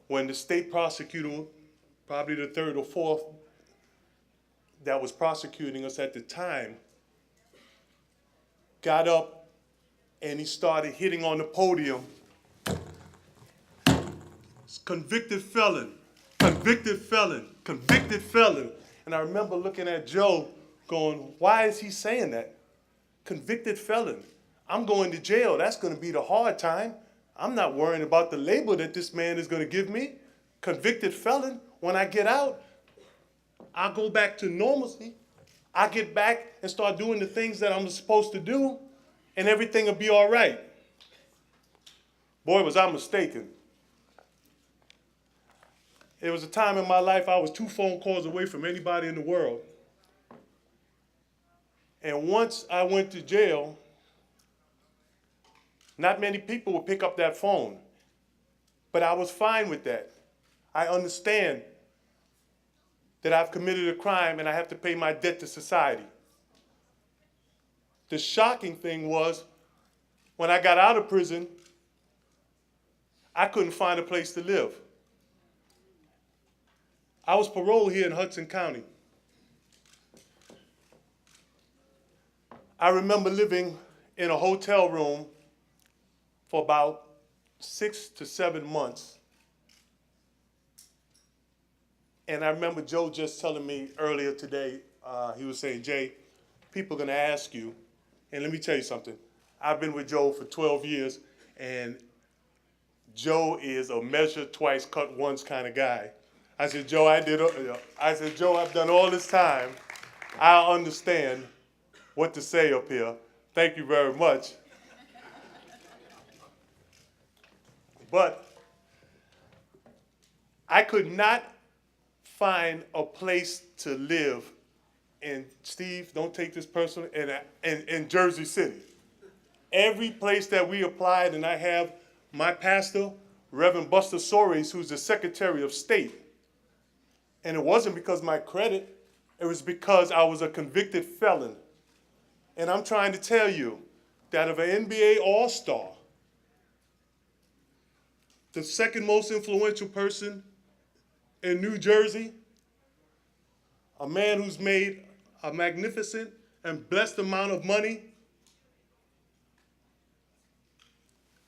when the state prosecutor, probably the third or fourth that was prosecuting us at the time, got up and he started hitting on the podium, convicted felon, convicted felon, convicted felon. And I remember looking at Joe going, why is he saying that? Convicted felon. I'm going to jail. That's going to be the hard time. I'm not worrying about the label that this man is going to give me. Convicted felon. When I get out, I'll go back to normalcy. I get back and start doing the things that I'm supposed to do, and everything will be all right. Boy, was I mistaken. There was a time in my life I was 2 phone calls away from anybody in the world. And once I went to jail, not many people would pick up that phone. But I was fine with that. I understand that I've committed a crime and I have to pay my debt to society. The shocking thing was, when I got out of prison, I couldn't find a place to live. I was paroled here in Hudson County. I remember living in a hotel room for about 6 to 7 months. And I remember Joe just telling me earlier today, he was saying, Jay, people are going to ask you, and let me tell you something. I've been with Joe for 12 years, and Joe is a measure twice, cut once kind of guy. I said, Joe, Joe, I've done all this time. I understand what to say up here. Thank you very much. But I could not find a place to live in, Steve, don't take this personally, in Jersey City. Every place that we applied, and I have my pastor, Reverend Buster Soares, who's the Secretary of State. And it wasn't because of my credit, it was because I was a convicted felon. And I'm trying to tell you that of an NBA All-Star, the second most influential person in New Jersey, a man who's made a magnificent and blessed amount of money,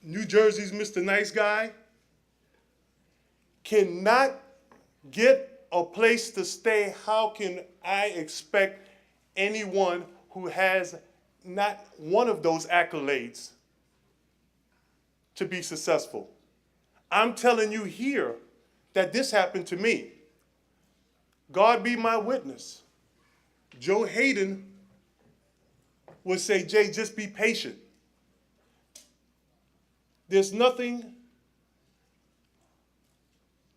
New Jersey's Mr. Nice Guy, cannot get a place to stay. How can I expect anyone who has not one of those accolades to be successful? I'm telling you here that this happened to me. God be my witness. Joe Hayden would say, Jay, just be patient. There's nothing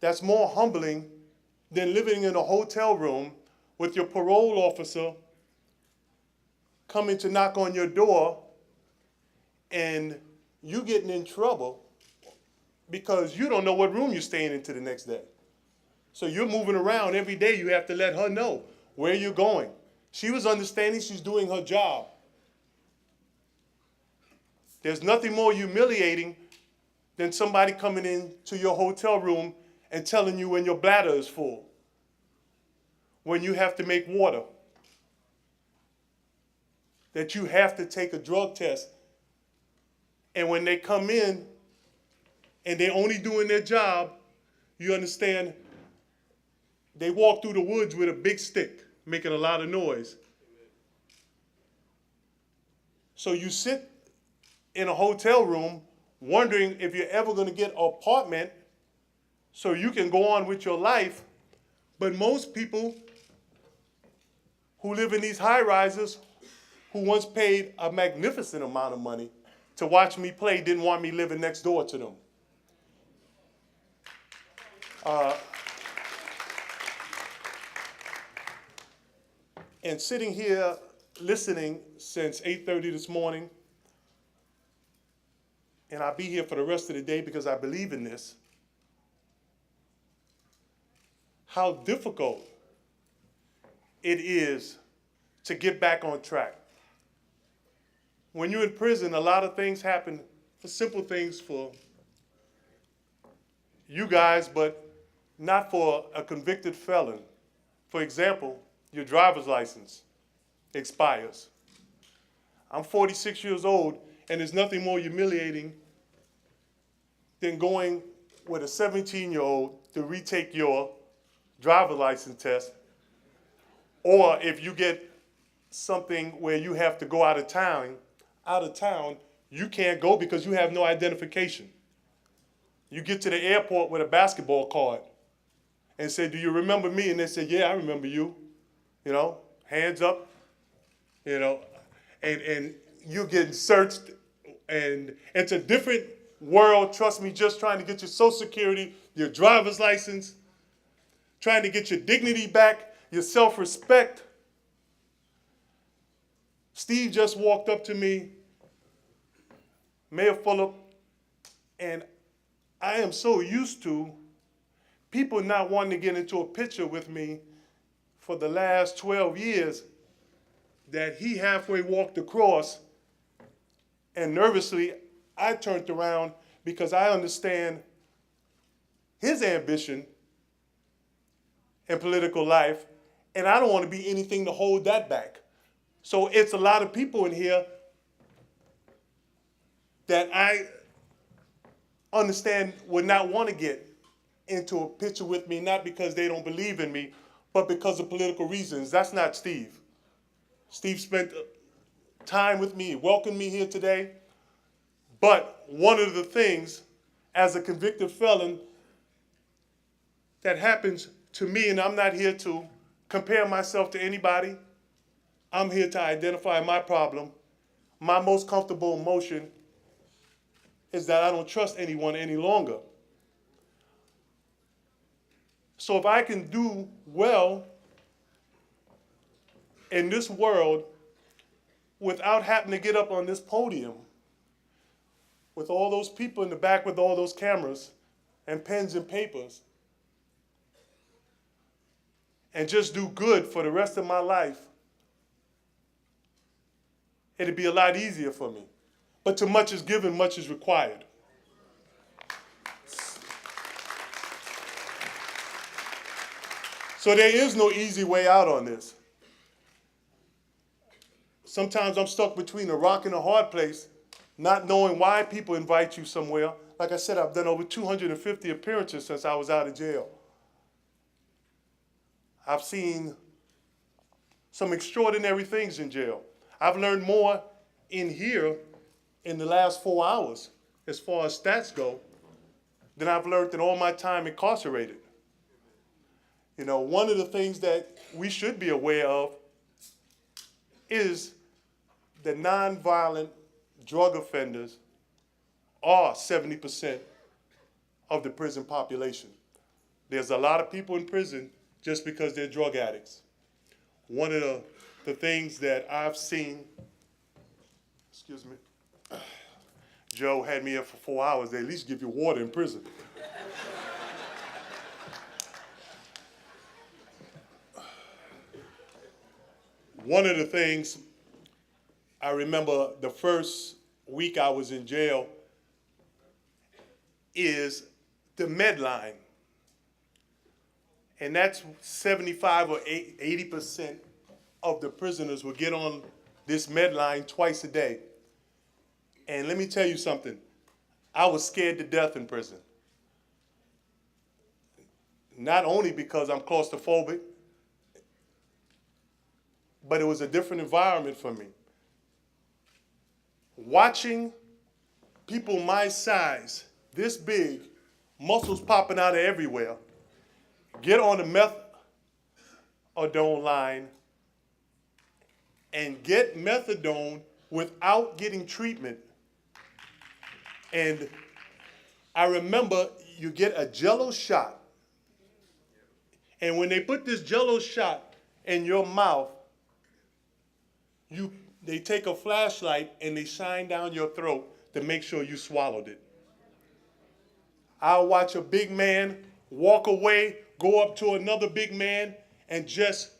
that's more humbling than living in a hotel room with your parole officer coming to knock on your door and you getting in trouble because you don't know what room you're staying into the next day. So you're moving around every day. You have to let her know where you're going. She was understanding she's doing her job. There's nothing more humiliating than somebody coming into your hotel room and telling you when your bladder is full, when you have to make water, that you have to take a drug test. And when they come in and they're only doing their job, you understand, they walk through the woods with a big stick, making a lot of noise. So you sit in a hotel room wondering if you're ever going to get an apartment so you can go on with your life. But most people who live in these high-rises, who once paid a magnificent amount of money to watch me play, didn't want me living next door to them. And sitting here listening since 8:30 this morning, and I'll be here for the rest of the day because I believe in this, how difficult it is to get back on track. When you're in prison, a lot of things happen, for simple things, for you guys, but not for a convicted felon. For example, your driver's license expires. I'm 46 years old, and there's nothing more humiliating than going with a 17-year-old to retake your driver's license test, or if you get something where you have to go out of town, you can't go because you have no identification. You get to the airport with a basketball card and say, "Do you remember me?" And they say, "Yeah, I remember you." You know, hands up, you know, and you're getting searched, and it's a different world, trust me, just trying to get your Social Security, your driver's license, trying to get your dignity back, your self-respect. Steve just walked up to me, Mayor Fulop, and I am so used to people not wanting to get into a picture with me for the last 12 years that he halfway walked across, and nervously I turned around because I understand his ambition in political life, and I don't want to be anything to hold that back. So it's a lot of people in here that I understand would not want to get into a picture with me, not because they don't believe in me, but because of political reasons. That's not Steve. Steve spent time with me, welcomed me here today. But one of the things, as a convicted felon, that happens to me, and I'm not here to compare myself to anybody, I'm here to identify my problem. My most comfortable emotion is that I don't trust anyone any longer. So if I can do well in this world without having to get up on this podium with all those people in the back with all those cameras and pens and papers, and just do good for the rest of my life, it'd be a lot easier for me. But to much is given, much is required. So there is no easy way out on this. Sometimes I'm stuck between a rock and a hard place, not knowing why people invite you somewhere. Like I said, I've done over 250 appearances since I was out of jail. I've seen some extraordinary things in jail. I've learned more in here in the last 4 hours, as far as stats go, than I've learned in all my time incarcerated. You know, one of the things that we should be aware of is that nonviolent drug offenders are 70% of the prison population. There's a lot of people in prison just because they're drug addicts. One of the things that I've seen, excuse me, Joe had me in for 4 hours. They at least give you water in prison. One of the things I remember the first week I was in jail is the med line. And that's 75 or 80% of the prisoners will get on this med line twice a day. And let me tell you something, I was scared to death in prison. Not only because I'm claustrophobic, but it was a different environment for me. Watching people my size, this big, muscles popping out of everywhere, get on the methadone line and get methadone without getting treatment. And I remember you get a Jello shot. And when they put this Jello shot in your mouth, they take a flashlight and they shine down your throat to make sure you swallowed it. I'll watch a big man walk away, go up to another big man, and just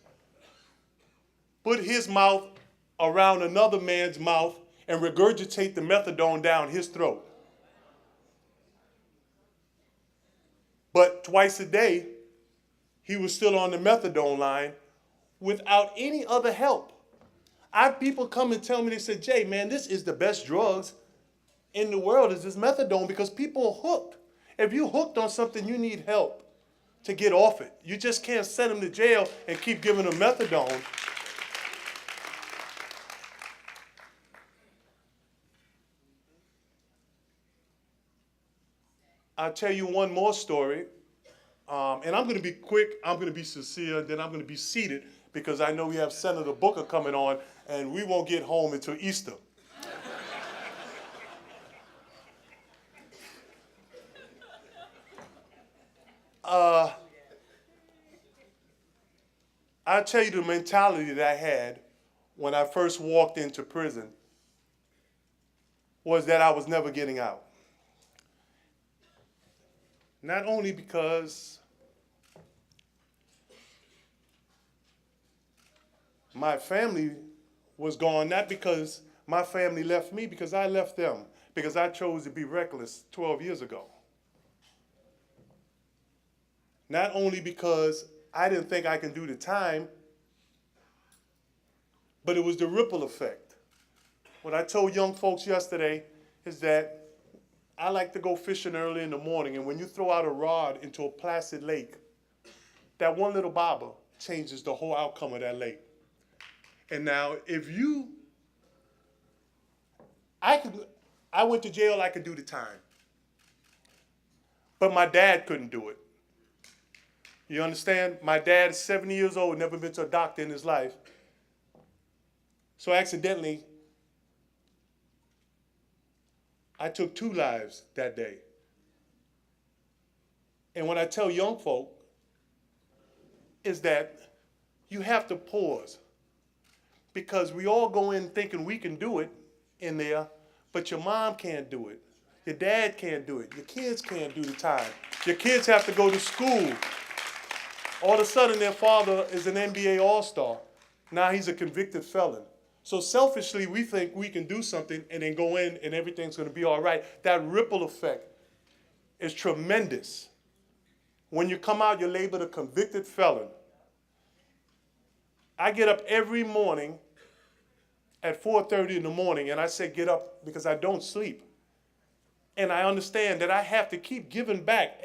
put his mouth around another man's mouth and regurgitate the methadone down his throat. But twice a day, he was still on the methadone line without any other help. I have people come and tell me, they say, Jay, man, this is the best drugs in the world is this methadone because people are hooked. If you're hooked on something, you need help to get off it. You just can't send them to jail and keep giving them methadone. I'll tell you one more story, and I'm going to be quick, I'm going to be sincere, then I'm going to be seated because I know we have Senator Booker coming on, and we won't get home until Easter. I'll tell you the mentality that I had when I first walked into prison was that I was never getting out. Not only because my family was gone, not because my family left me, because I left them, because I chose to be reckless 12 years ago. Not only because I didn't think I could do the time, but it was the ripple effect. What I told young folks yesterday is that I like to go fishing early in the morning, and when you throw out a rod into a placid lake, that one little bobber changes the whole outcome of that lake. And now, I went to jail, I could do the time. But my dad couldn't do it. You understand? My dad is 70 years old, never been to a doctor in his life. So accidentally, I took 2 lives that day. And what I tell young folk is that you have to pause, because we all go in thinking we can do it in there, but your mom can't do it. Your dad can't do it. Your kids can't do the time. Your kids have to go to school. All of a sudden, their father is an NBA All-Star. Now he's a convicted felon. So selfishly, we think we can do something and then go in and everything's going to be all right. That ripple effect is tremendous. When you come out, you're labeled a convicted felon. I get up every morning at 4:30 in the morning, and I say get up because I don't sleep. And I understand that I have to keep giving back